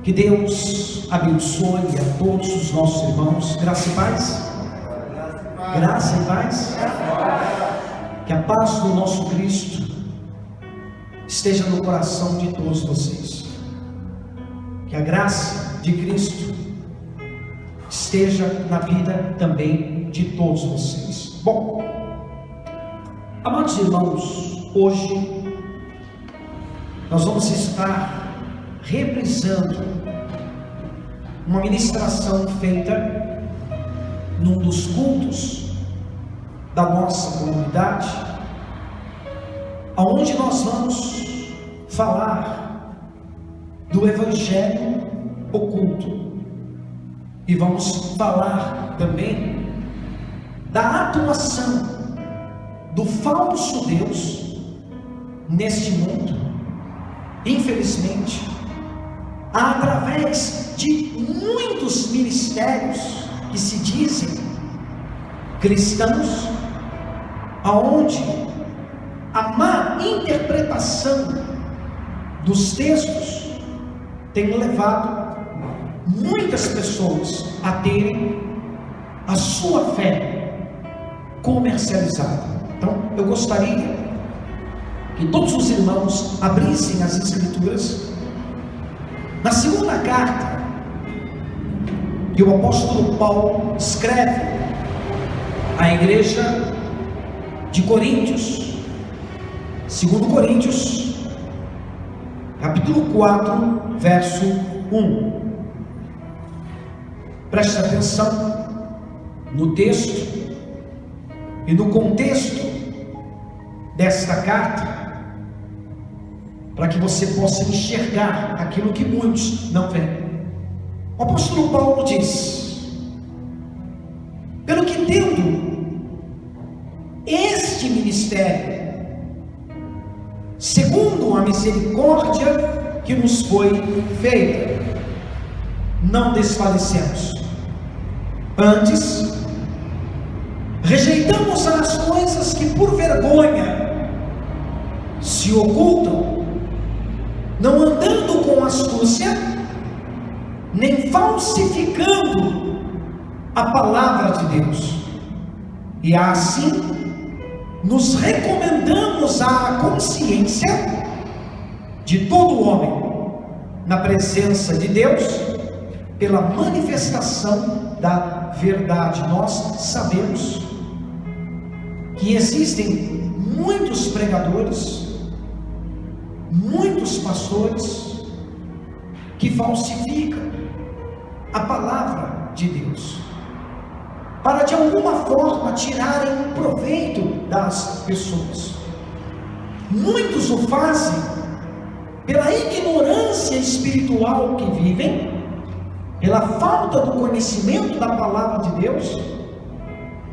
Que Deus abençoe a todos os nossos irmãos. Graça e paz. Graça e paz. Que a paz do nosso Cristo esteja no coração de todos vocês. Que a graça de Cristo esteja na vida também de todos vocês. Bom, amados irmãos, hoje nós vamos estar reprisando uma ministração feita num dos cultos da nossa comunidade, aonde nós vamos falar do Evangelho oculto e vamos falar também da atuação do falso Deus neste mundo. Infelizmente, através de muitos ministérios que se dizem cristãos, aonde a má interpretação dos textos tem levado muitas pessoas a terem a sua fé comercializada. Então, eu gostaria que todos os irmãos abrissem as Escrituras na segunda carta que o apóstolo Paulo escreve à igreja de Coríntios, 2 Coríntios, capítulo 4, verso 1. Preste atenção no texto e no contexto desta carta, para que você possa enxergar aquilo que muitos não veem. O apóstolo Paulo diz: pelo que tendo este ministério, segundo a misericórdia que nos foi feita, não desfalecemos. Antes, rejeitamos as coisas que por vergonha se ocultam, não andando com astúcia, nem falsificando a palavra de Deus, e assim nos recomendamos à consciência de todo homem na presença de Deus pela manifestação da verdade. Nós sabemos que existem muitos pregadores, muitos pastores que falsificam a palavra de Deus para de alguma forma tirarem um proveito das pessoas. Muitos o fazem pela ignorância espiritual que vivem, pela falta do conhecimento da palavra de Deus,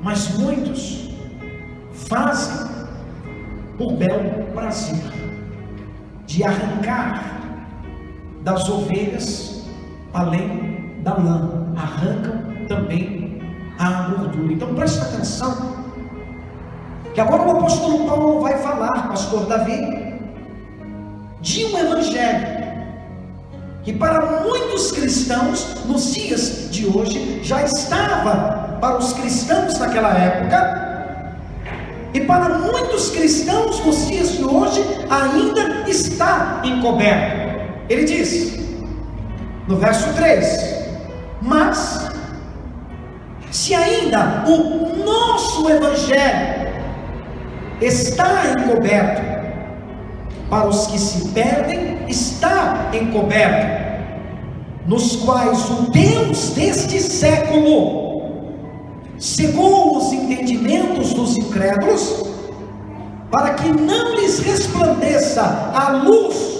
mas muitos fazem por bel prazer de arrancar das ovelhas além da lã, arrancam também a gordura. Então presta atenção, que agora o apóstolo Paulo vai falar, pastor Davi, de um evangelho que para muitos cristãos nos dias de hoje já estava para os cristãos naquela época, e para muitos cristãos nos dias de hoje ainda está encoberto. Ele diz no verso 3: mas se ainda o nosso evangelho está encoberto, para os que se perdem está encoberto, nos quais o Deus deste século cegou os entendimentos dos incrédulos, para que não lhes resplandeça a luz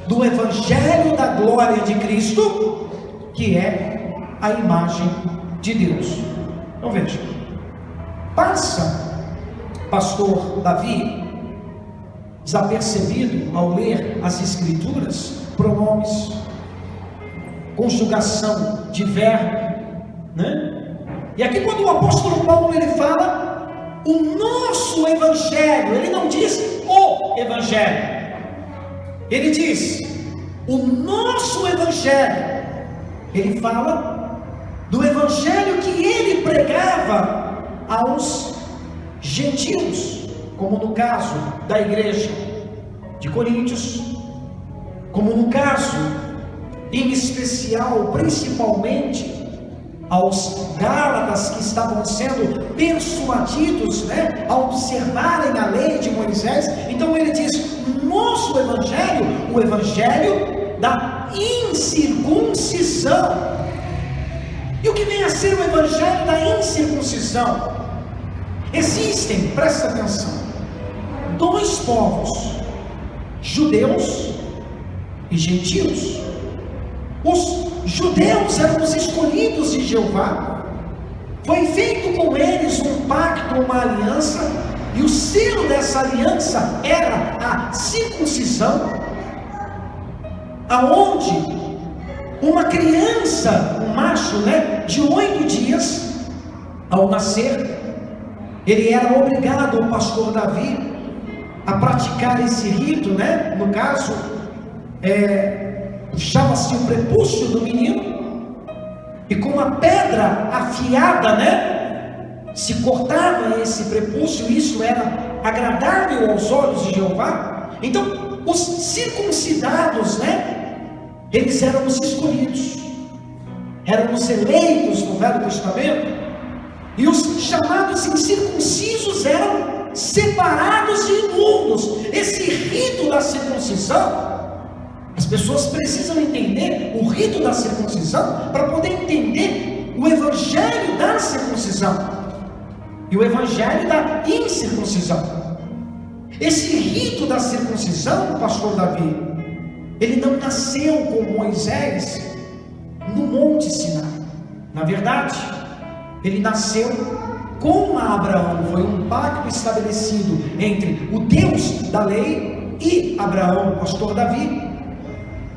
do evangelho da glória de Cristo, que é a imagem de Deus. Então veja, passa, pastor Davi, desapercebido ao ler as Escrituras, pronomes, conjugação de verbo, né? E aqui quando o apóstolo Paulo ele fala o nosso evangelho, ele não diz o evangelho, ele diz O nosso evangelho, ele fala do evangelho que ele pregava aos gentios, como no caso da igreja de Coríntios, como no caso, em especial, principalmente, aos Gálatas que estavam sendo persuadidos, a observarem a lei de Moisés. Então ele diz: nosso evangelho, o evangelho da incircuncisão. E o que vem a ser o evangelho da incircuncisão? Existem, presta atenção, dois povos, judeus e gentios. Os judeus eram os escolhidos de Jeová, foi feito com eles um pacto, uma aliança, e o selo dessa aliança era a circuncisão, aonde uma criança, um macho, de 8 dias, ao nascer, ele era obrigado, o pastor Davi, a praticar esse rito, no caso, puxava-se o prepúcio do menino, e com uma pedra afiada, se cortava esse prepúcio. Isso era agradável aos olhos de Jeová. Então, os circuncidados, eles eram os escolhidos, eram os eleitos no Velho Testamento, e os chamados incircuncisos eram separados e imundos. Esse rito da circuncisão, as pessoas precisam entender o rito da circuncisão para poder entender o evangelho da circuncisão e o evangelho da incircuncisão. Esse rito da circuncisão, pastor Davi, ele não nasceu com Moisés no Monte Sinai. Na verdade, ele nasceu com Abraão. Foi um pacto estabelecido entre o Deus da lei e Abraão. Pastor Davi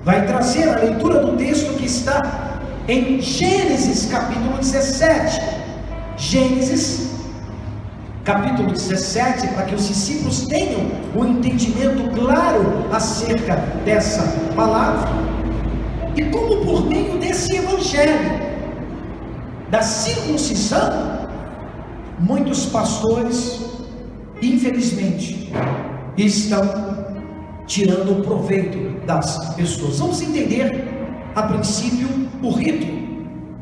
vai trazer a leitura do texto que está em Gênesis capítulo 17. Gênesis capítulo 17, para que os discípulos tenham um entendimento claro acerca dessa palavra, e como por meio desse evangelho da circuncisão, muitos pastores, infelizmente, estão tirando o proveito das pessoas. Vamos entender a princípio o rito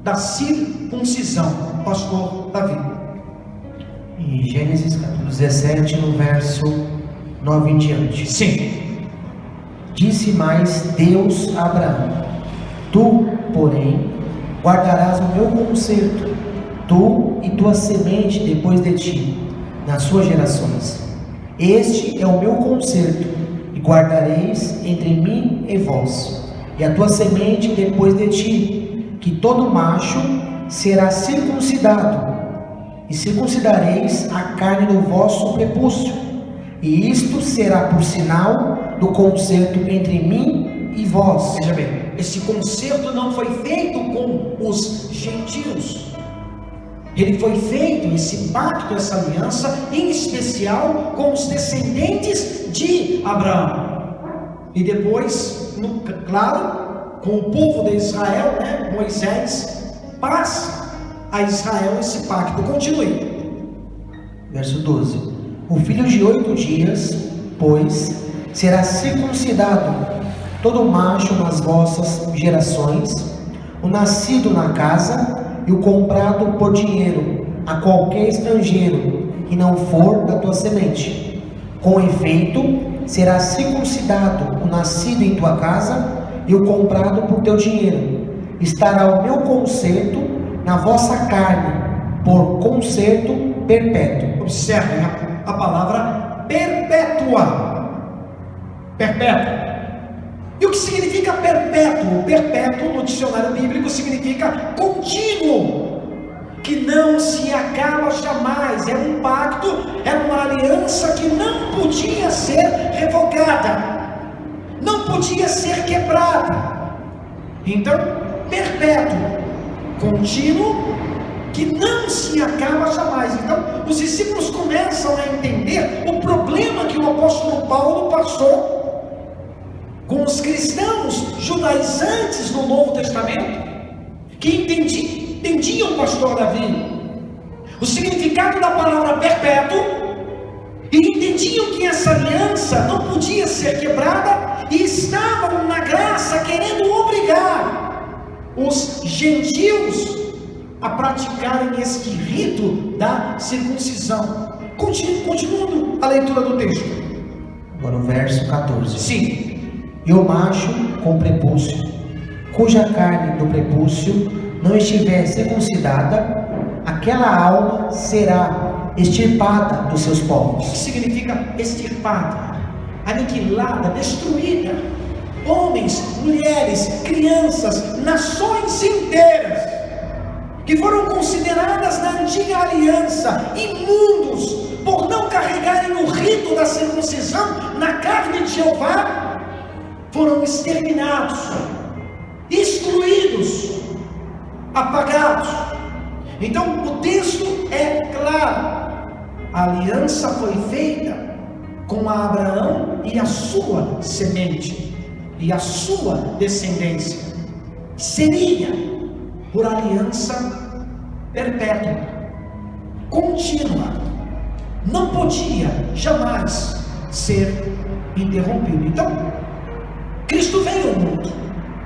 da circuncisão, pastor Davi. Em Gênesis capítulo 17, no verso 9 em diante. Sim. Disse mais Deus a Abraão: tu, porém, guardarás o meu concerto, tu e tua semente depois de ti, nas suas gerações. Este é o meu concerto, e guardareis entre mim e vós, e a tua semente depois de ti, que todo macho será circuncidado, e circuncidareis a carne do vosso prepúcio, e isto será por sinal do concerto entre mim e vós. Veja bem, esse concerto não foi feito com os gentios, ele foi feito, esse pacto, essa aliança, em especial com os descendentes de Abraão, e depois, claro, com o povo de Israel, Moisés passa a Israel esse pacto. Continue. Verso 12: o filho de 8 dias, pois, será circuncidado, todo macho nas vossas gerações, o nascido na casa e o comprado por dinheiro a qualquer estrangeiro, que não for da tua semente. Com efeito, será circuncidado o nascido em tua casa e o comprado por teu dinheiro. Estará o meu concerto na vossa carne, por concerto perpétuo. Observem a palavra perpétua. Perpétuo. E o que significa perpétuo? Perpétuo no dicionário bíblico significa contínuo, que não se acaba jamais. Era um pacto, era uma aliança que não podia ser revogada, não podia ser quebrada. Então, perpétuo, contínuo, que não se acaba jamais. Então, os discípulos começam a entender o problema que o apóstolo Paulo passou com os cristãos judaizantes no Novo Testamento, que entendiam, pastor Davi, o significado da palavra perpétuo, e entendiam que essa aliança não podia ser quebrada, e estavam na graça querendo obrigar os gentios a praticarem este rito da circuncisão. Continuando a leitura do texto. Agora o verso 14. Sim. E o macho com prepúcio, cuja carne do prepúcio não estiver circuncidada, aquela alma será extirpada dos seus O que povos. significa extirpada? Aniquilada, destruída. Homens, mulheres, crianças, nações inteiras, que foram consideradas na antiga aliança imundos, por não carregarem o rito da circuncisão na carne de Jeová, foram exterminados, excluídos, apagados. Então o texto é claro: a aliança foi feita com Abraão e a sua semente, e a sua descendência. Seria por aliança perpétua, contínua, não podia jamais ser interrompido. Então, Cristo veio ao mundo,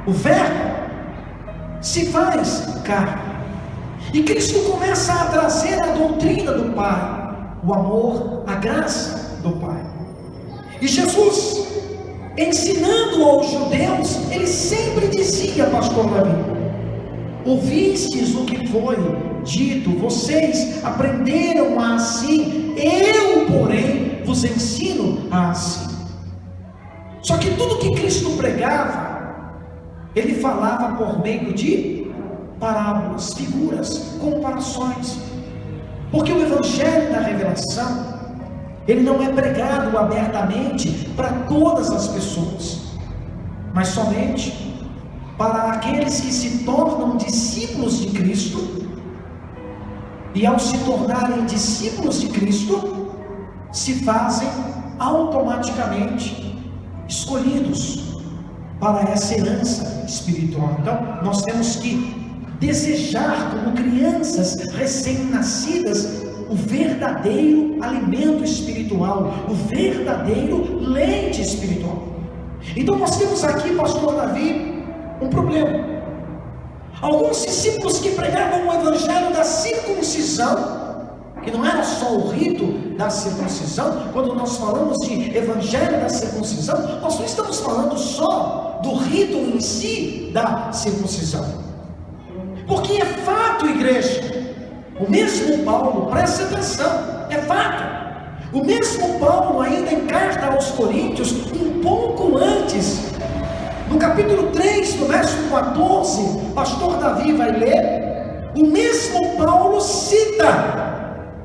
o Verbo se faz carne, e Cristo começa a trazer a doutrina do Pai, o amor, a graça do Pai. E Jesus, ensinando aos judeus, ele sempre dizia, pastor Davi: ouvistes o que foi dito, vocês aprenderam assim, eu porém vos ensino assim. Só que tudo que Cristo pregava, ele falava por meio de parábolas, figuras, comparações, porque o evangelho da revelação, ele não é pregado abertamente para todas as pessoas, mas somente para aqueles que se tornam discípulos de Cristo, e ao se tornarem discípulos de Cristo, se fazem automaticamente escolhidos para essa herança espiritual. Então nós temos que desejar, como crianças recém-nascidas, o verdadeiro alimento espiritual, o verdadeiro leite espiritual. Então nós temos aqui, pastor Davi, um problema. Alguns discípulos que pregavam o evangelho da circuncisão, que não era só o rito da circuncisão. Quando nós falamos de evangelho da circuncisão, nós não estamos falando só do rito em si da circuncisão, porque é fato, igreja, o mesmo Paulo, preste atenção, é fato, o mesmo Paulo, ainda em carta aos Coríntios, um pouco antes, no capítulo 3, no verso 14, pastor Davi vai ler, o mesmo Paulo cita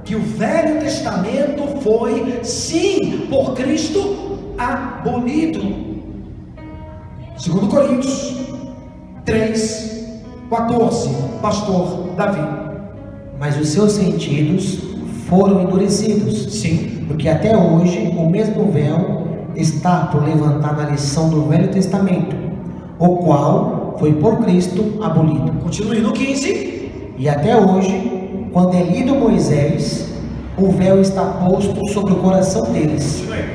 que o Velho Testamento foi, sim, por Cristo abolido. 2 Coríntios 3, 14, pastor Davi. Mas os seus sentidos foram endurecidos, Sim. porque até hoje o mesmo véu está por levantar na lição do Velho Testamento, o qual foi por Cristo abolido. Continue no 15. E até hoje, quando é lido Moisés, o véu está posto sobre o coração deles. Continue.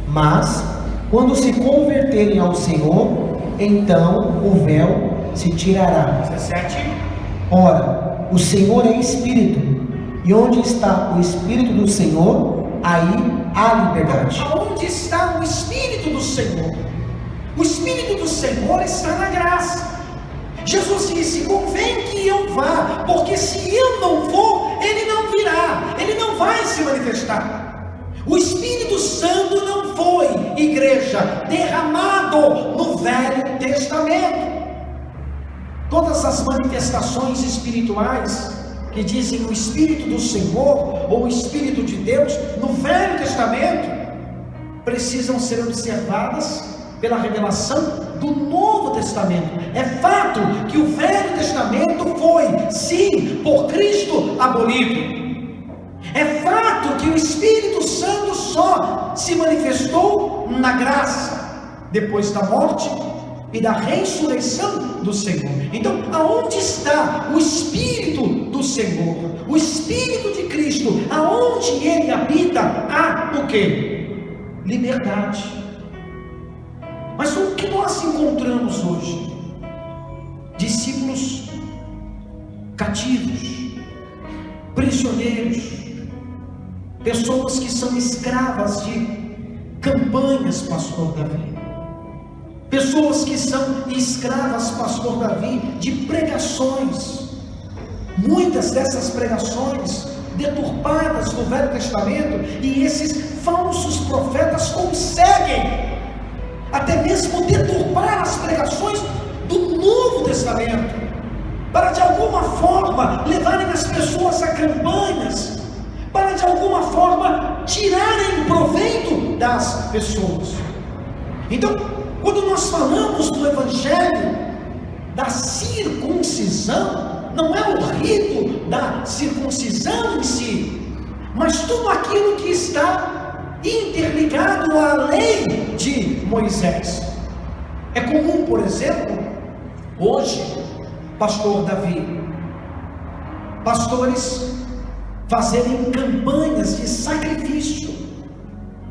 Mas, quando se converterem ao Senhor, então o véu se tirará. 17. Ora, o Senhor é Espírito, e onde está o Espírito do Senhor, aí há liberdade. Aonde está o Espírito do Senhor? O Espírito do Senhor está na graça. Jesus disse: convém que eu vá, porque se eu não for, ele não virá, ele não vai se manifestar. O Espírito Santo não foi, igreja, derramado no Velho Testamento. Todas as manifestações espirituais que dizem o Espírito do Senhor ou o Espírito de Deus no Velho Testamento precisam ser observadas pela revelação do Novo Testamento. É fato que o Velho Testamento foi, sim, por Cristo abolido. É fato que o Espírito Santo só se manifestou na graça. depois da morte e da ressurreição do Senhor. Então, aonde está o Espírito do Senhor? O Espírito de Cristo, aonde Ele habita, há o quê? Liberdade. Mas o que nós encontramos hoje? Discípulos cativos, prisioneiros, pessoas que são escravas de campanhas, pastor Davi. Pessoas que são escravas, pastor Davi, de pregações. Muitas dessas pregações deturpadas do Velho Testamento, e esses falsos profetas conseguem até mesmo deturpar as pregações do Novo Testamento, para de alguma forma levarem as pessoas a campanhas, para de alguma forma tirarem proveito das pessoas. Então, quando nós falamos do Evangelho da circuncisão, não é o rito da circuncisão em si, mas tudo aquilo que está interligado à lei de Moisés. É comum, por exemplo, hoje, pastor Davi, pastores fazerem campanhas de sacrifício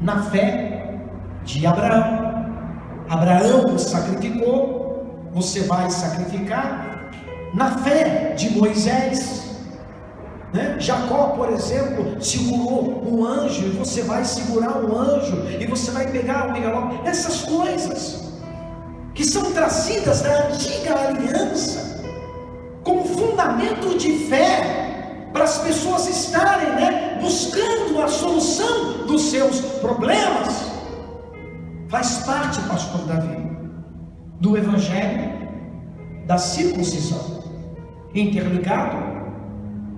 na fé de Abraão. Abraão sacrificou, você vai sacrificar. Na fé de Moisés, né? Jacó, por exemplo, segurou um anjo, e você vai segurar um anjo, e você vai pegar o megalópolis. Essas coisas que são trazidas da antiga aliança como fundamento de fé, para as pessoas estarem, né, buscando a solução dos seus problemas, faz parte, pastor Davi, do Evangelho da circuncisão, interligado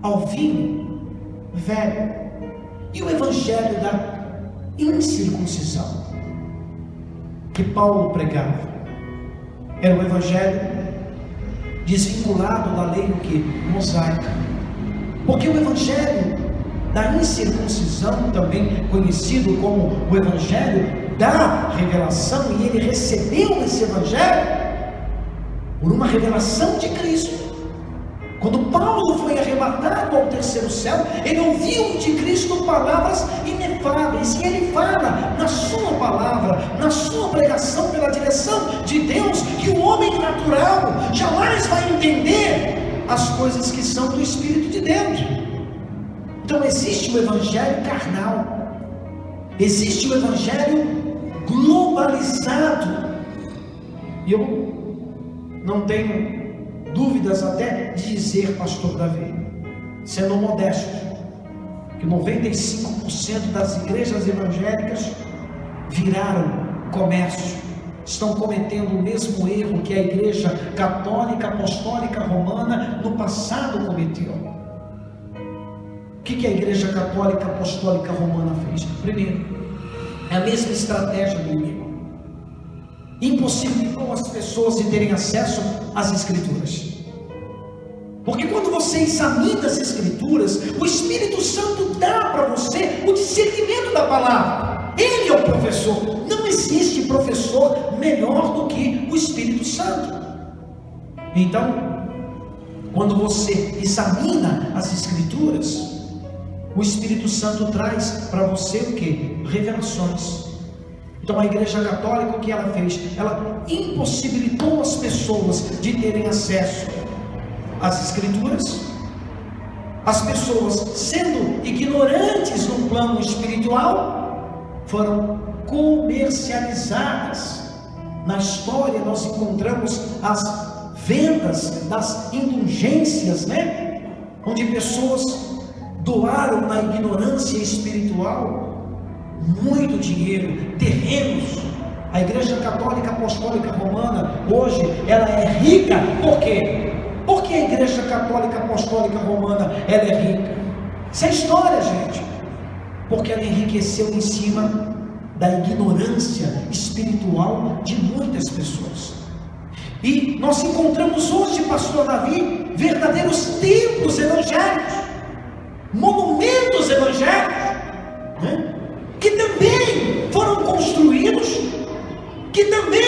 ao vinho velho. E o Evangelho da incircuncisão, que Paulo pregava, era o Evangelho desvinculado da lei mosaica. Porque o Evangelho da incircuncisão, também conhecido como o Evangelho da revelação, e ele recebeu esse Evangelho por uma revelação de Cristo. Quando Paulo foi arrebatado ao terceiro céu, ele ouviu de Cristo palavras inefáveis, e ele fala na sua palavra, na sua pregação, pela direção de Deus, que o homem natural jamais vai entender as coisas que são do Espírito de Deus. Então existe o Evangelho carnal, existe o Evangelho globalizado, e eu não tenho dúvidas até de dizer, pastor Davi, sendo modesto, que 95% das igrejas evangélicas viraram comércio, estão cometendo o mesmo erro que a igreja católica, apostólica, romana no passado cometeu. O que a igreja católica, apostólica, romana fez? Primeiro, é a mesma estratégia do inimigo. Impossibilitou as pessoas de terem acesso às Escrituras. Porque quando você examina as Escrituras, o Espírito Santo dá para você o discernimento da palavra. Ele é o professor. Não existe professor melhor do que o Espírito Santo. Então, quando você examina as Escrituras, o Espírito Santo traz para você o que? Revelações. Então a igreja católica, o que ela fez? Ela impossibilitou as pessoas de terem acesso às Escrituras. As pessoas, sendo ignorantes no plano espiritual, foram comercializadas. Na história nós encontramos as vendas das indulgências, né? Onde pessoas doaram na ignorância espiritual muito dinheiro, terrenos. A igreja católica apostólica romana hoje ela é rica. Por quê? Porque a igreja católica apostólica romana ela é rica. Isso é história, gente. Porque ela enriqueceu em cima da ignorância espiritual de muitas pessoas. E nós encontramos hoje, pastor Davi, verdadeiros templos evangélicos, monumentos evangélicos, né? Que também foram construídos, que também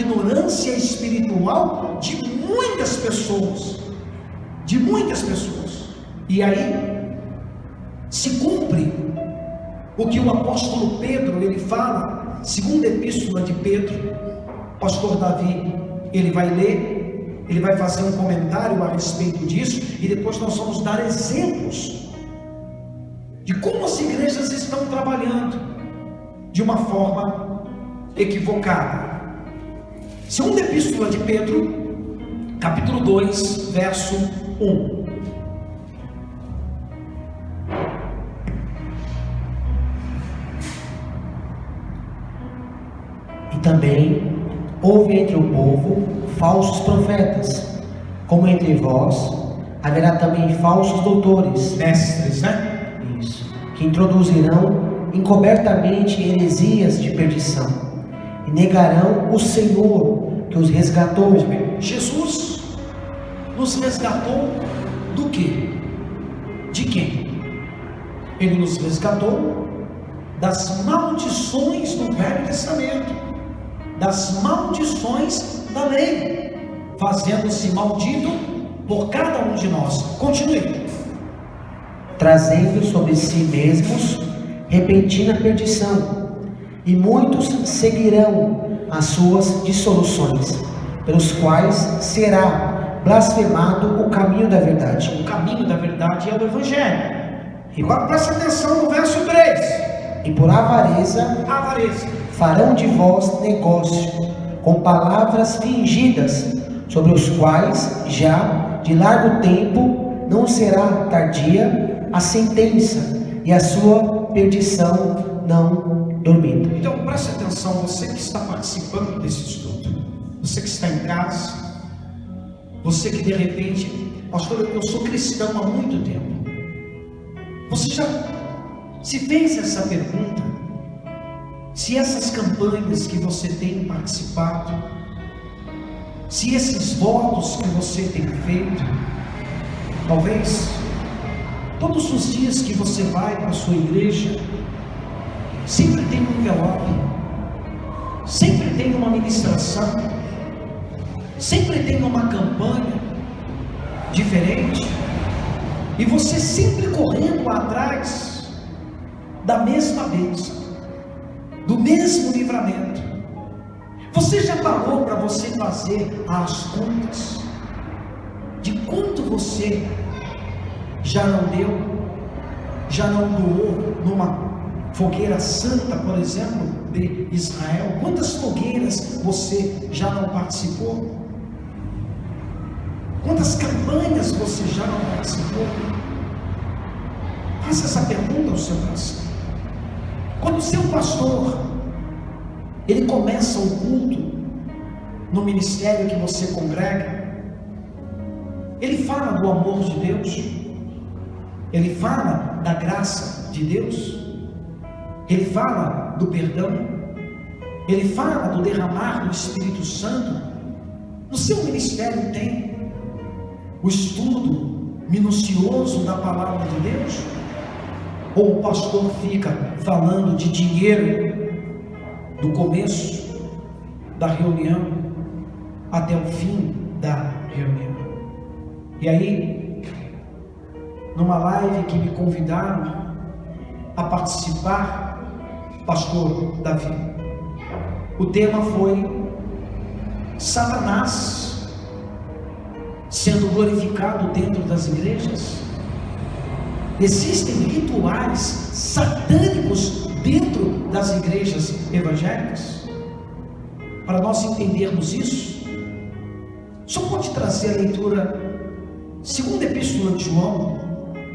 ignorância espiritual de muitas pessoas. De muitas pessoas. E aí se cumpre o que o apóstolo Pedro, ele fala, segunda epístola de Pedro. Pastor Davi, ele vai ler, ele vai fazer um comentário a respeito disso, e depois nós vamos dar exemplos de como as igrejas estão trabalhando de uma forma equivocada. Segunda epístola de Pedro, capítulo 2, verso 1. E também houve entre o povo falsos profetas, como entre vós haverá também falsos doutores, Mestres, né? isso, que introduzirão encobertamente heresias de perdição, e negarão o Senhor que os resgatou. Jesus nos resgatou do quê? De quem? Ele nos resgatou das maldições do Velho Testamento, das maldições da lei, fazendo-se maldito por cada um de nós. Continue. Trazendo sobre si mesmos repentina perdição, e muitos seguirão as suas dissoluções, pelos quais será blasfemado o caminho da verdade. O caminho da verdade é o Evangelho. E agora presta atenção no verso 3. E por avareza farão de vós negócio com palavras fingidas, sobre os quais já de largo tempo não será tardia a sentença, e a sua perdição não dormida. Então preste atenção, você que está participando desse estudo, você que está em casa, você que de repente, pastor, eu sou cristão há muito tempo. Você já se fez essa pergunta? Se essas campanhas que você tem participado, se esses votos que você tem feito, talvez todos os dias que você vai para a sua igreja, sempre tem um envelope, sempre tem uma ministração, sempre tem uma campanha diferente, e você sempre correndo atrás da mesma bênção, do mesmo livramento. Você já parou para você fazer as contas de quanto você já não deu, já não doou numa fogueira santa, por exemplo, de Israel? Quantas fogueiras você já não participou? Quantas campanhas você já não participou? Faça essa pergunta ao seu coração. Quando o seu pastor, ele começa o culto no ministério que você congrega, ele fala do amor de Deus, ele fala da graça de Deus, ele fala do perdão, ele fala do derramar do Espírito Santo. No seu ministério tem o estudo minucioso da palavra de Deus? Ou o pastor fica falando de dinheiro do começo da reunião até o fim da reunião? E aí, numa live que me convidaram a participar, pastor Davi, o tema foi Satanás sendo glorificado dentro das igrejas. Existem rituais satânicos dentro das igrejas evangélicas? Para nós entendermos isso, só pode trazer a leitura, segunda epístola de João,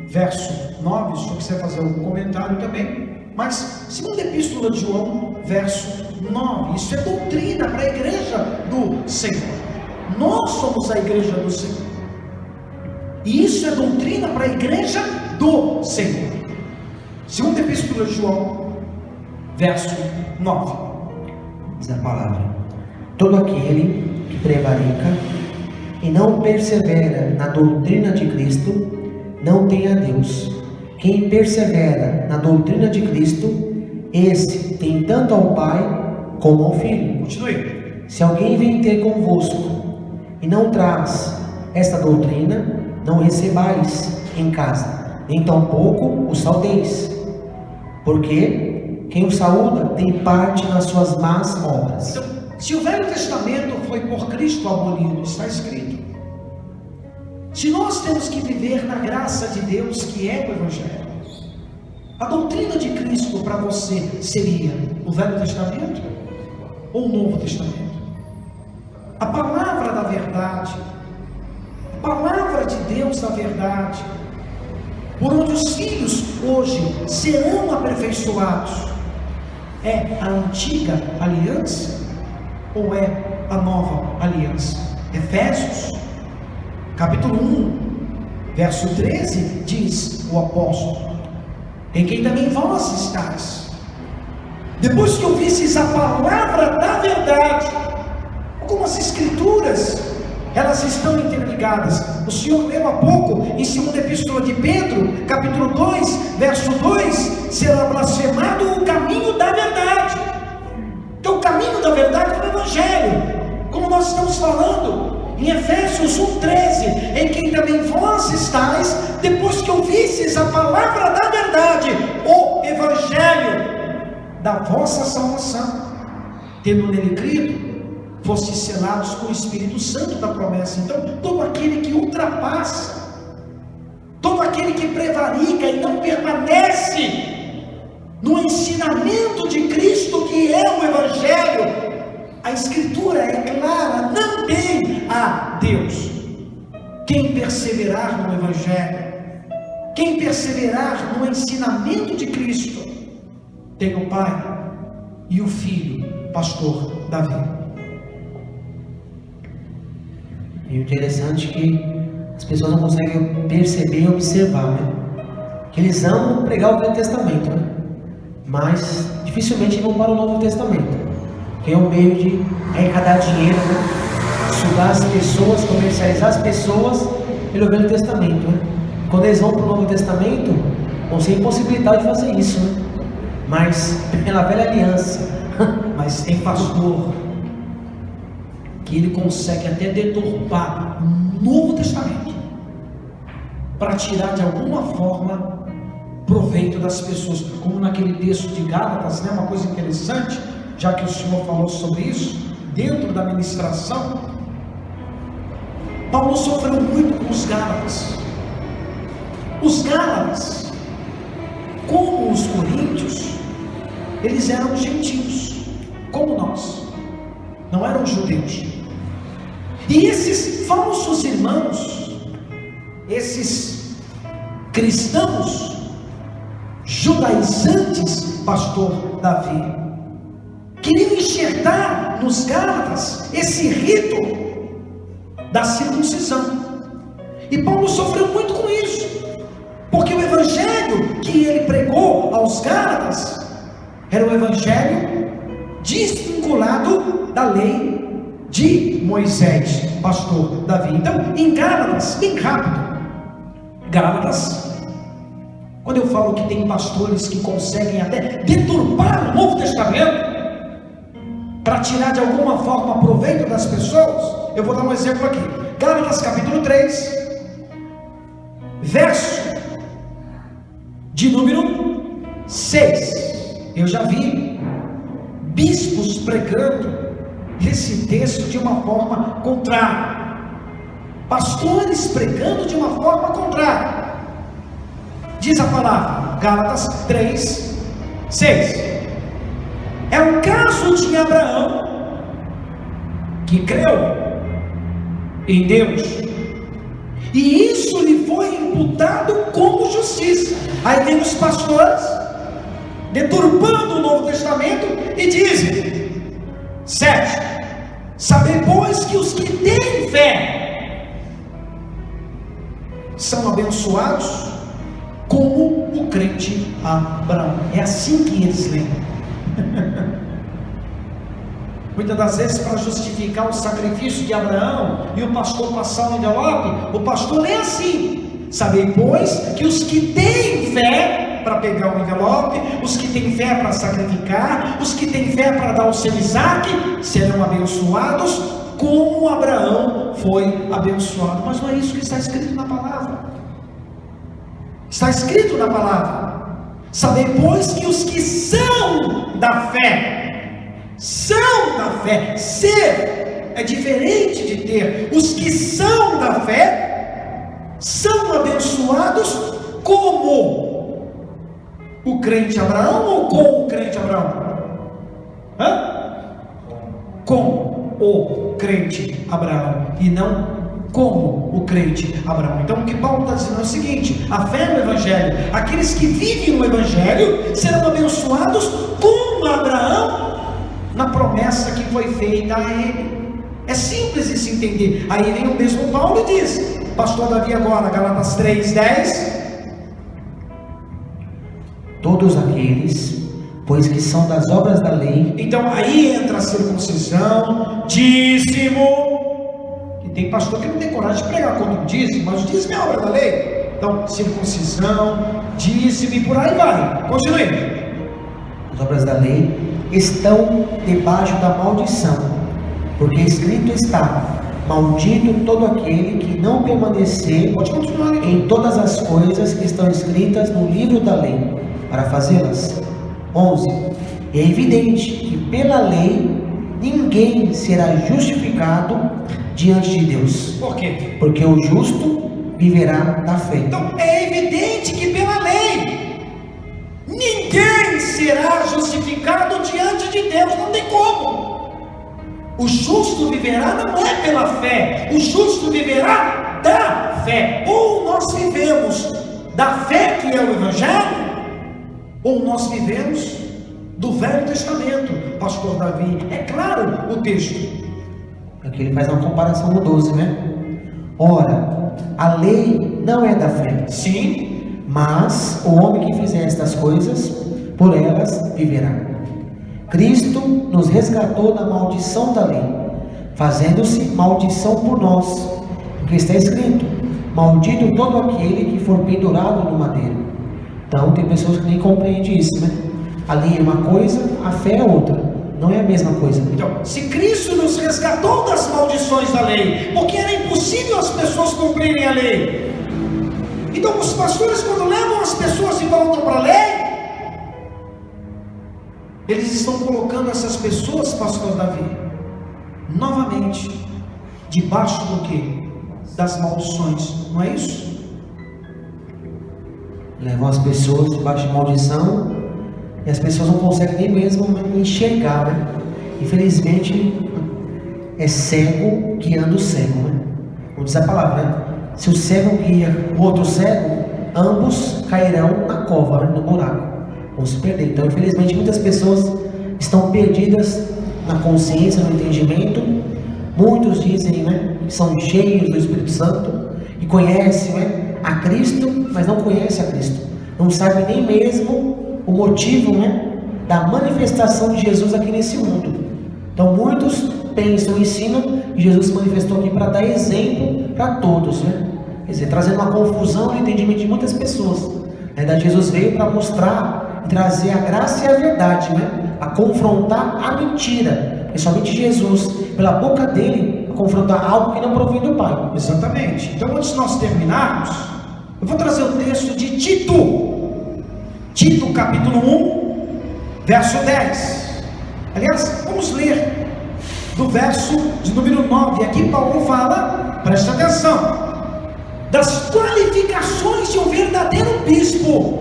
verso 9, se você quiser fazer algum comentário também, mas segunda epístola de João, verso 9, isso é doutrina para a igreja do Senhor. Nós somos a igreja do Senhor, e isso é doutrina para a igreja do Senhor. Segunda epístola de João, verso 9, diz a palavra: todo aquele que prevarica e não persevera na doutrina de Cristo não tem a Deus. Quem persevera na doutrina de Cristo, esse tem tanto ao Pai como ao Filho. Continue. Se alguém vem ter convosco e não traz esta doutrina, não recebais em casa, nem tampouco o saudeis, porque quem o saúda tem parte nas suas más obras. Então, se o Velho Testamento foi por Cristo abolido, está escrito. Se nós temos que viver na graça de Deus, que é o Evangelho, a doutrina de Cristo para você seria o Velho Testamento ou o Novo Testamento? A palavra da verdade, a palavra de Deus da verdade, por onde os filhos hoje serão aperfeiçoados, é a antiga aliança ou é a nova aliança? Efésios capítulo 1, verso 13, diz o apóstolo: em quem também vós estáis, depois que ouvistes a palavra da verdade. Algumas escrituras, elas estão interligadas. O Senhor leu há pouco em 2ª Epístola de Pedro, capítulo 2, verso 2, será blasfemado o caminho da verdade. Então o caminho da verdade é o Evangelho, como nós estamos falando em Efésios 1,13, em quem também vós estáis, depois que ouvistes a palavra da verdade, o Evangelho da vossa salvação, tendo nele crido, fostes selados com o Espírito Santo da promessa. Então, todo aquele que ultrapassa, todo aquele que prevarica e não permanece no ensinamento de Cristo, que é o Evangelho, a Escritura é clara, não tem a Deus. Quem perseverar no Evangelho, quem perseverar no ensinamento de Cristo, tem o Pai e o Filho, pastor Davi. E o interessante é que as pessoas não conseguem perceber e observar, né? Que eles amam pregar o Velho Testamento, né? Mas dificilmente vão para o Novo Testamento, que é um meio de arrecadar dinheiro, né? Sugar as pessoas, comercializar as pessoas pelo Velho Testamento, né? Quando eles vão para o Novo Testamento, vão ser impossibilitados de fazer isso, né? Mas pela velha aliança. Mas tem pastor que ele consegue até deturpar o Novo Testamento para tirar de alguma forma proveito das pessoas, como naquele texto de Gálatas, né? Uma coisa interessante, já que o Senhor falou sobre isso, dentro da ministração, Paulo sofreu muito com os Gálatas. Os Gálatas, como os coríntios, eles eram gentios, como nós, não eram judeus. E esses falsos irmãos, esses cristãos judaizantes, pastor Davi, queriam enxertar nos Gálatas esse rito da circuncisão. E Paulo sofreu muito com isso, porque o evangelho que ele pregou aos Gálatas era o evangelho desvinculado da lei de Moisés, pastor Davi. Então, em Gálatas, bem rápido, Gálatas, quando eu falo que tem pastores que conseguem até deturpar o Novo Testamento para tirar de alguma forma proveito das pessoas, eu vou dar um exemplo aqui. Gálatas capítulo 3, verso de número 6. Eu já vi bispos pregando esse texto de uma forma contrária, pastores pregando de uma forma contrária. Diz a palavra, Gálatas 3, 6: é o caso de Abraão, que creu em Deus, e isso lhe foi imputado como justiça. Aí tem os pastores deturpando o Novo Testamento e dizem: 7. Sabei, pois, que os que têm fé são abençoados como o crente Abraão. É assim que eles leem. Muitas das vezes, para justificar o sacrifício de Abraão e o pastor passar um envelope, o pastor lê assim: sabei, pois, que os que têm fé para pegar o envelope, os que têm fé para sacrificar, os que têm fé para dar o seu Isaac, serão abençoados, como Abraão foi abençoado. Mas não é isso que está escrito na palavra. Está escrito na palavra: sabei, pois, que os que são da fé, ser é diferente de ter. Os que são da fé são abençoados como o crente Abraão, ou com o crente Abraão? Com o crente Abraão, e não como o crente Abraão. Então o que Paulo está dizendo é o seguinte: a fé no Evangelho, aqueles que vivem no Evangelho serão abençoados como Abraão, na promessa que foi feita a ele. É simples de se entender. Aí vem o mesmo Paulo e diz, pastor Davi agora, Gálatas 3:10: todos aqueles, pois que são das obras da lei. Então aí entra a circuncisão, dízimo. E tem pastor que não tem coragem de pregar contra o dízimo, mas o dízimo é obra da lei. Então circuncisão, dízimo e por aí vai. Continue. As obras da lei estão debaixo da maldição, porque escrito está: maldito todo aquele que não permanecer em todas as coisas que estão escritas no livro da lei, para fazê-las. 11. É evidente que pela lei ninguém será justificado diante de Deus. Por quê? Porque o justo viverá da fé. Então é evidente que pela lei ninguém será justificado diante de Deus. Não tem como. O justo viverá não é pela fé, o justo viverá da fé. Ou nós vivemos da fé, que é o Evangelho, ou nós vivemos do Velho Testamento, pastor Davi. É claro o texto. Aqui ele faz uma comparação no 12, né? Ora, a lei não é da fé. Sim. Mas o homem que fizer estas coisas, por elas viverá. Cristo nos resgatou da maldição da lei, fazendo-se maldição por nós, porque está escrito: maldito todo aquele que for pendurado no madeiro. Então tem pessoas que nem compreendem isso, né? A lei é uma coisa, a fé é outra. Não é a mesma coisa. Então, se Cristo nos resgatou das maldições da lei, porque era impossível as pessoas cumprirem a lei. Então os pastores, quando levam as pessoas de volta para a lei, eles estão colocando essas pessoas, pastor Davi, novamente debaixo do quê? Das maldições, não é isso? Levam as pessoas debaixo de maldição, e as pessoas não conseguem nem mesmo enxergar, né? Infelizmente é cego guiando o cego, né? Como diz a palavra, né? Se o cego guia o outro cego, ambos cairão na cova, né? No buraco, vão se perder. Então infelizmente muitas pessoas estão perdidas na consciência, no entendimento. Muitos dizem, né, que são cheios do Espírito Santo e conhecem, né, a Cristo, mas não conhecem a Cristo. Não sabem nem mesmo o motivo, né, da manifestação de Jesus aqui nesse mundo. Então muitos pensam, ensinam que Jesus se manifestou aqui para dar exemplo para todos, né? Quer dizer, trazendo uma confusão no entendimento de muitas pessoas. Na verdade, Jesus veio para mostrar e trazer a graça e a verdade, né? A confrontar a mentira. Porque somente Jesus, pela boca dele, confrontar algo que não provém do Pai. Exatamente. Então, antes de nós terminarmos, eu vou trazer o texto de Tito. Tito capítulo 1, verso 10. Aliás, vamos ler do verso de número 9. Aqui Paulo fala, presta atenção, das qualificações de um verdadeiro bispo.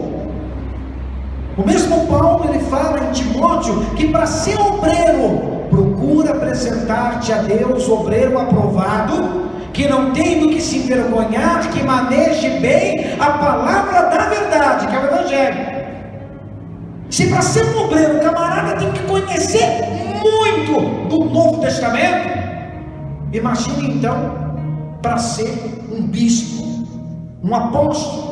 O mesmo Paulo, ele fala em Timóteo que para ser obreiro, procura apresentar-te a Deus, obreiro aprovado, que não tem do que se envergonhar, que maneje bem a palavra da verdade, que é o Evangelho. Se para ser um obreiro, o camarada tem que conhecer muito do Novo Testamento, imagine então para ser um bispo, um apóstolo.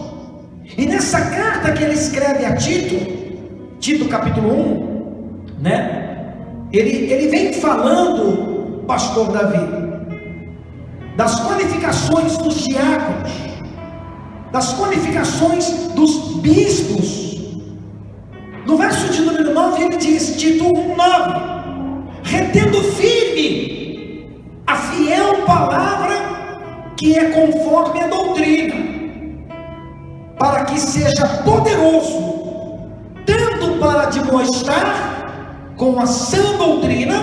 E nessa carta que ele escreve a Tito capítulo 1, né, ele vem falando, pastor Davi, das qualificações dos diáconos, das qualificações dos bispos, Tito 1:9, retendo firme a fiel palavra que é conforme a doutrina, para que seja poderoso, tanto para admoestar com a sã doutrina,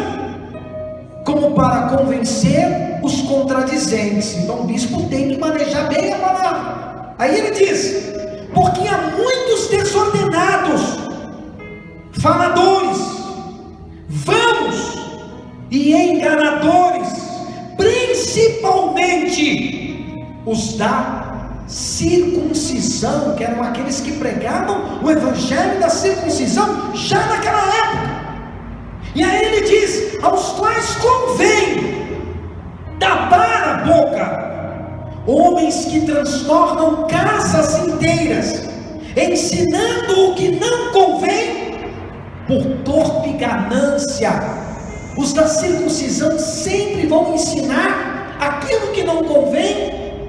como para convencer os contradizentes. Então o bispo tem que manejar bem a palavra. Aí ele diz: porque há muitos desordenados, faladores, vãos e enganadores, principalmente os da circuncisão, que eram aqueles que pregavam o evangelho da circuncisão já naquela época. E aí ele diz: aos quais convém tapar a boca, homens que transtornam casas inteiras, ensinando o que não convém por torpe ganância. Os da circuncisão sempre vão ensinar aquilo que não convém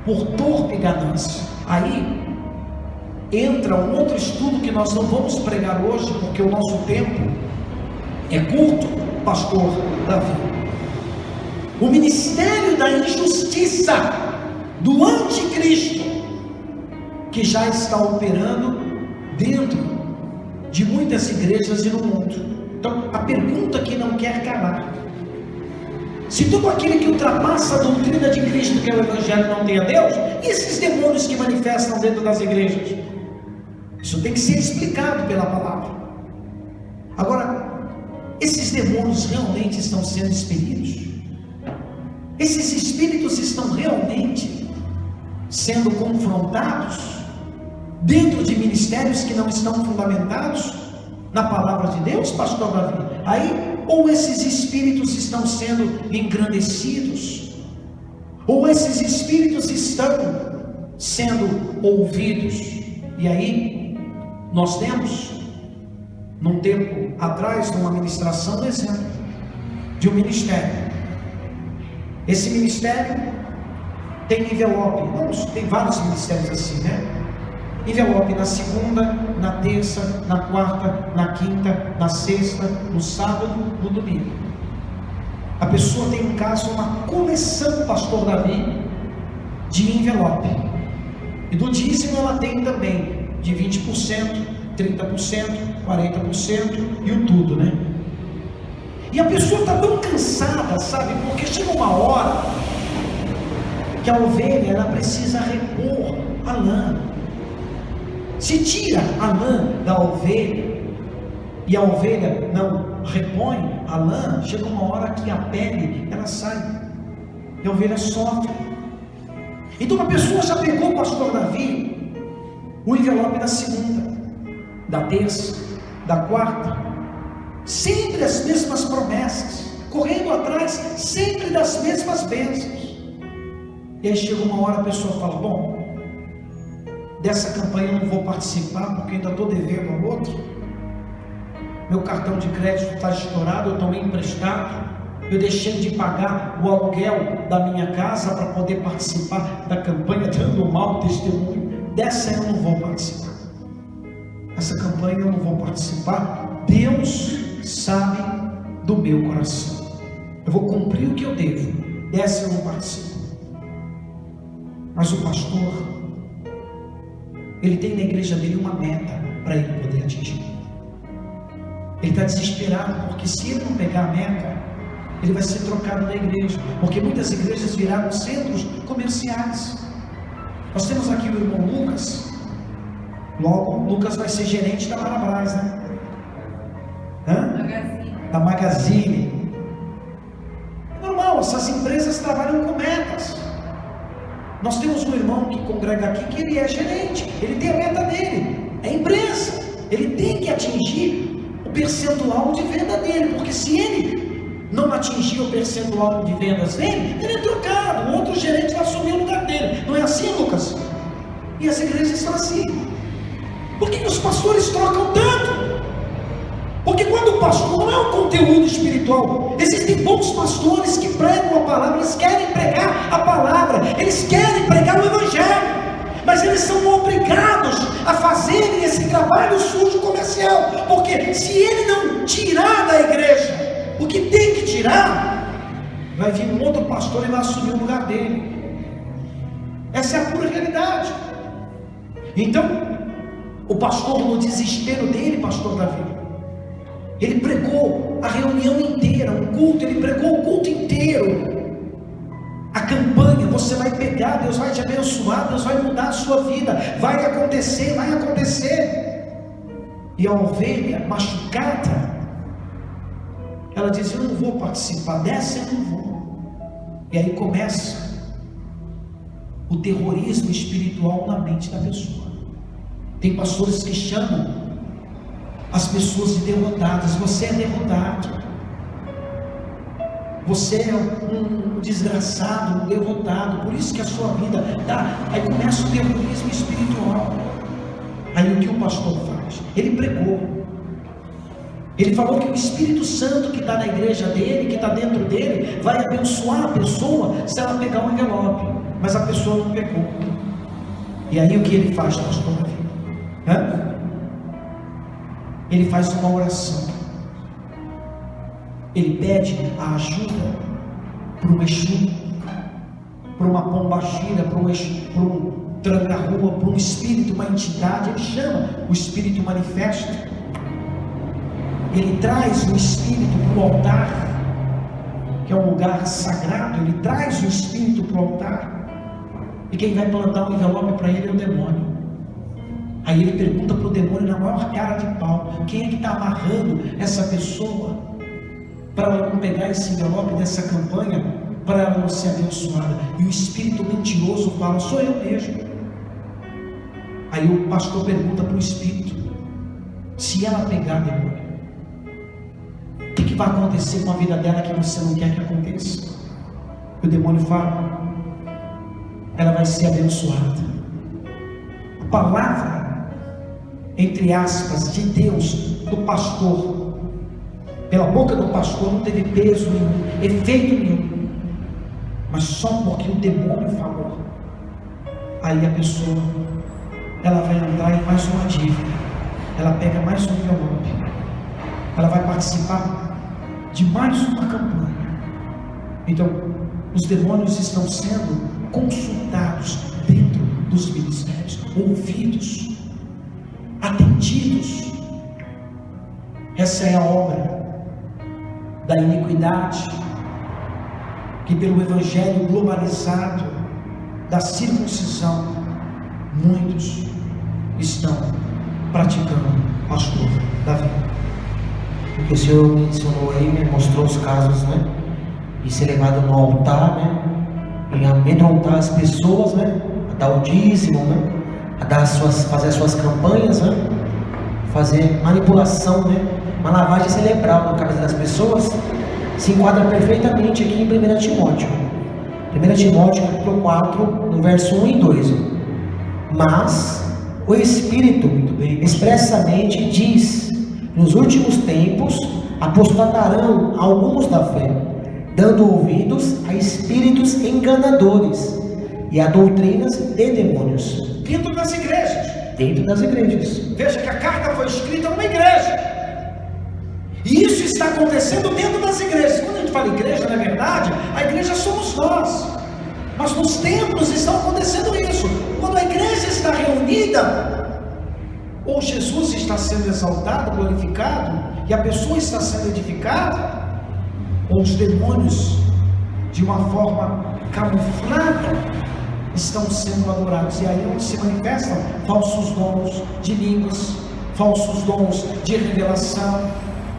por torpe ganância. Aí entra um outro estudo que nós não vamos pregar hoje, porque o nosso tempo é curto, pastor Davi. O ministério da injustiça do anticristo, que já está operando dentro de muitas igrejas e no mundo. Então a pergunta que não quer calar: se todo aquele que ultrapassa a doutrina de Cristo, que é o evangelho, não tem a Deus, e esses demônios que manifestam dentro das igrejas? Isso tem que ser explicado pela palavra. Agora, esses demônios realmente estão sendo expelidos? Esses espíritos estão realmente sendo confrontados dentro de ministérios que não estão fundamentados na palavra de Deus, pastor Davi? Aí, ou esses espíritos estão sendo engrandecidos, ou esses espíritos estão sendo ouvidos? E aí, nós temos, num tempo atrás, numa ministração, um exemplo de um ministério. Esse ministério tem envelope. Vamos, tem vários ministérios assim, né? Envelope na segunda, na terça, na quarta, na quinta, na sexta, no sábado, no domingo. A pessoa tem em casa uma coleção, pastor Davi, de envelope. E do dízimo ela tem também de 20%, 30%, 40% e o tudo, né? E a pessoa está tão cansada, sabe? Porque chega uma hora que a ovelha, ela precisa repor a lã. Se tira a lã da ovelha e a ovelha não repõe a lã, chega uma hora que a pele, ela sai e a ovelha sofre. Então a pessoa já pegou, pastor Davi, o envelope da segunda, da terça, da quarta, sempre as mesmas promessas, correndo atrás sempre das mesmas bênçãos. E aí chega uma hora a pessoa fala: bom, dessa campanha eu não vou participar porque ainda estou devendo ao outro, meu cartão de crédito está estourado, eu tomei emprestado, eu deixei de pagar o aluguel da minha casa para poder participar da campanha, dando um mau testemunho. Dessa eu não vou participar, essa campanha eu não vou participar. Deus sabe do meu coração, eu vou cumprir o que eu devo, dessa eu não participo. Mas o pastor, ele tem na igreja dele uma meta para ele poder atingir. Ele está desesperado, porque se ele não pegar a meta, ele vai ser trocado da igreja, porque muitas igrejas viraram centros comerciais. Nós temos aqui o irmão Lucas. Logo, Lucas vai ser gerente da Marabras, né? Da Magazine. É normal, essas empresas trabalham com metas. Nós temos um irmão que congrega aqui, que ele é gerente, ele tem a meta dele, é empresa, ele tem que atingir o percentual de venda dele, porque se ele não atingir o percentual de vendas dele, ele é trocado, o outro gerente vai assumir o lugar dele. Não é assim, Lucas? E as igrejas estão assim. Por que os pastores trocam tanto? Porque quando o pastor não é um conteúdo espiritual, existem bons pastores que pregam a palavra, eles querem pregar a palavra, eles querem pregar o evangelho, mas eles são obrigados a fazerem esse trabalho sujo comercial. especial, porque se ele não tirar da igreja o que tem que tirar, vai vir um outro pastor e vai assumir o lugar dele. Essa é a pura realidade. Então, o pastor, no desespero dele, pastor Davi, ele pregou a reunião inteira, o culto, ele pregou o culto inteiro. A campanha, você vai pegar, Deus vai te abençoar, Deus vai mudar a sua vida, vai acontecer, vai acontecer. E a ovelha machucada, ela diz: eu não vou participar dessa, eu não vou. E aí começa o terrorismo espiritual na mente da pessoa. Tem pastores que chamam as pessoas de derrotadas. Você é derrotado, você é um desgraçado, um derrotado, por isso que a sua vida tá. Aí começa o terrorismo espiritual. Aí o que o pastor faz? Ele pregou, ele falou que o Espírito Santo que está na igreja dele, que está dentro dele, vai abençoar a pessoa se ela pegar um envelope, mas a pessoa não pegou. E aí o que ele faz, pastor Davi? Ele faz uma oração, ele pede a ajuda para um Exu, para uma pombagira, para um tranca-rua, para um espírito, uma entidade. Ele chama o espírito manifesto, ele traz o espírito para o altar, que é um lugar sagrado. Ele traz o espírito para o altar, e quem vai plantar um envelope para ele é o demônio. Aí ele pergunta para o demônio na maior cara de pau: quem é que está amarrando essa pessoa para ela não pegar esse envelope dessa campanha, para ela não ser abençoada? E o espírito mentiroso fala: sou eu mesmo. Aí o pastor pergunta para o espírito: se ela pegar, demônio, o que vai acontecer com a vida dela que você não quer que aconteça? O demônio fala: ela vai ser abençoada. A palavra, entre aspas, de Deus, do pastor, pela boca do pastor, não teve peso nenhum, efeito nenhum, mas só porque o demônio falou. Aí a pessoa, ela vai entrar em mais uma dívida, ela pega mais um envelope, ela vai participar de mais uma campanha. Então, os demônios estão sendo consultados dentro dos ministérios, ouvidos, atendidos. Essa é a obra da iniquidade, que pelo evangelho globalizado da circuncisão, muitos estão praticando, pastor Davi. Porque o Senhor mencionou aí, né, mostrou os casos, né, de ser levado no altar, né, em amedrontar as pessoas, né, a dar o dízimo, né, a dar fazer as suas campanhas, né, fazer manipulação, né, uma lavagem cerebral na cabeça das pessoas. Se enquadra perfeitamente aqui em 1 Timóteo. 1 Timóteo capítulo 4, no verso 1 e 2. Mas o Espírito expressamente diz: nos últimos tempos apostatarão alguns da fé, dando ouvidos a espíritos enganadores e a doutrinas de demônios. Dentro das igrejas. Dentro das igrejas. Veja que a carta foi escrita numa igreja. E isso está acontecendo dentro das igrejas. Quando a gente fala igreja, na verdade, a igreja somos nós. Mas nos templos está acontecendo isso. Quando a igreja está reunida, ou Jesus está sendo exaltado, glorificado, e a pessoa está sendo edificada, ou os demônios, de uma forma camuflada, estão sendo adorados. E aí é onde se manifestam falsos dons de línguas, falsos dons de revelação,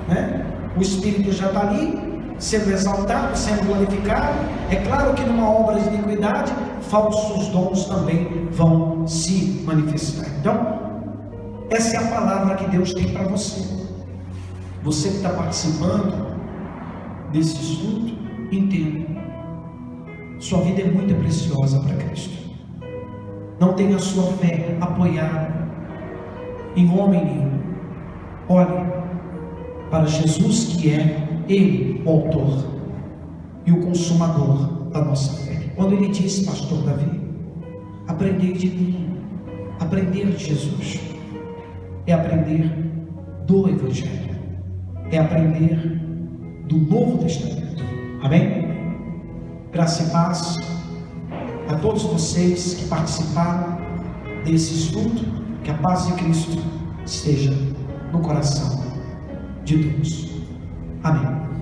né? O Espírito já está ali, sendo exaltado, sendo glorificado. É claro que numa obra de iniquidade, falsos dons também vão se manifestar. Então, essa é a palavra que Deus tem para você. Você que está participando desse estudo, entenda: sua vida é muito preciosa para Cristo. Não tenha a sua fé apoiada em homem nenhum. Olhe para Jesus, que é Ele, o autor e o consumador da nossa fé. Quando Ele disse, pastor Davi, aprender de mim, aprender de Jesus, é aprender do Evangelho, é aprender do Novo Testamento. Amém? Graça e paz a todos vocês que participaram desse estudo. Que a paz de Cristo esteja no coração de Deus. Amém.